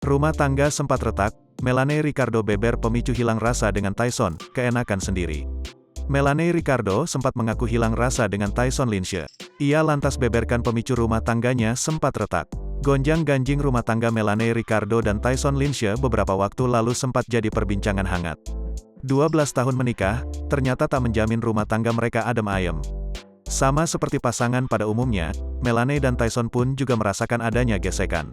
Rumah tangga sempat retak, Melanie Ricardo beber pemicu hilang rasa dengan Tyson, keenakan sendiri. Melanie Ricardo sempat mengaku hilang rasa dengan Tyson Linsche. Ia lantas beberkan pemicu rumah tangganya sempat retak. Gonjang-ganjing rumah tangga Melanie Ricardo dan Tyson Linsche beberapa waktu lalu sempat jadi perbincangan hangat. 12 tahun menikah, ternyata tak menjamin rumah tangga mereka adem ayem. Sama seperti pasangan pada umumnya, Melanie dan Tyson pun juga merasakan adanya gesekan.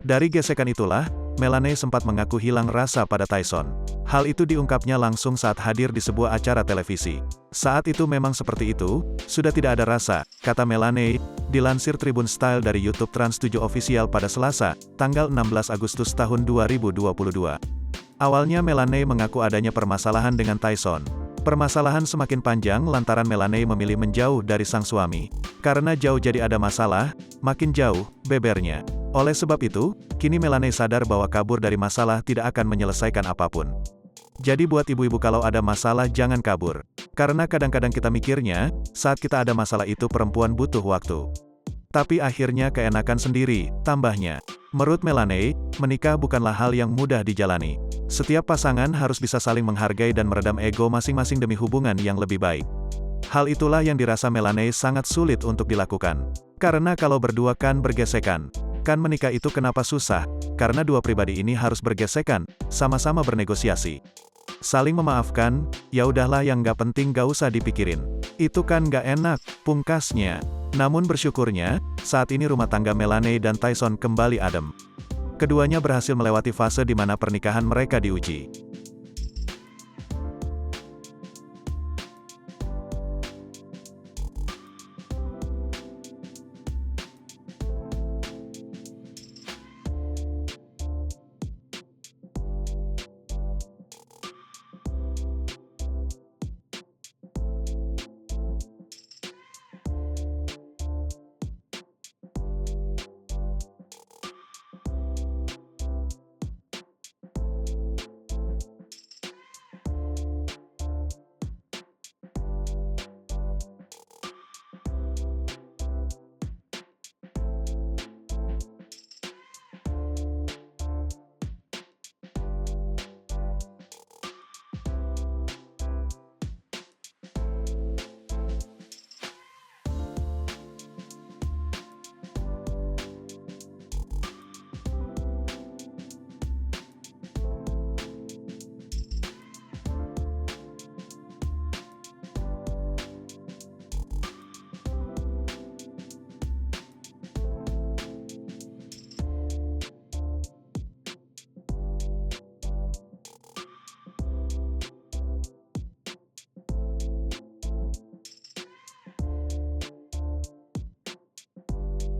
Dari gesekan itulah, Melanie sempat mengaku hilang rasa pada Tyson. Hal itu diungkapnya langsung saat hadir di sebuah acara televisi. Saat itu memang seperti itu, sudah tidak ada rasa, kata Melanie, dilansir Tribun Style dari YouTube Trans 7 Official pada Selasa, tanggal 16 Agustus tahun 2022. Awalnya Melanie mengaku adanya permasalahan dengan Tyson. Permasalahan semakin panjang lantaran Melanie memilih menjauh dari sang suami. Karena jauh jadi ada masalah, makin jauh, bebernya. Oleh sebab itu, kini Melanie sadar bahwa kabur dari masalah tidak akan menyelesaikan apapun. Jadi buat ibu-ibu kalau ada masalah jangan kabur. Karena kadang-kadang kita mikirnya, saat kita ada masalah itu perempuan butuh waktu. Tapi akhirnya keenakan sendiri, tambahnya. Menurut Melanie, menikah bukanlah hal yang mudah dijalani. Setiap pasangan harus bisa saling menghargai dan meredam ego masing-masing demi hubungan yang lebih baik. Hal itulah yang dirasa Melanie sangat sulit untuk dilakukan. Karena kalau berdua kan bergesekan. Kan menikah itu kenapa susah? Karena dua pribadi ini harus bergesekan, sama-sama bernegosiasi. Saling memaafkan, ya udahlah yang gak penting gak usah dipikirin. Itu kan gak enak, pungkasnya. Namun bersyukurnya, saat ini rumah tangga Melanie dan Tyson kembali adem. Keduanya berhasil melewati fase di mana pernikahan mereka diuji.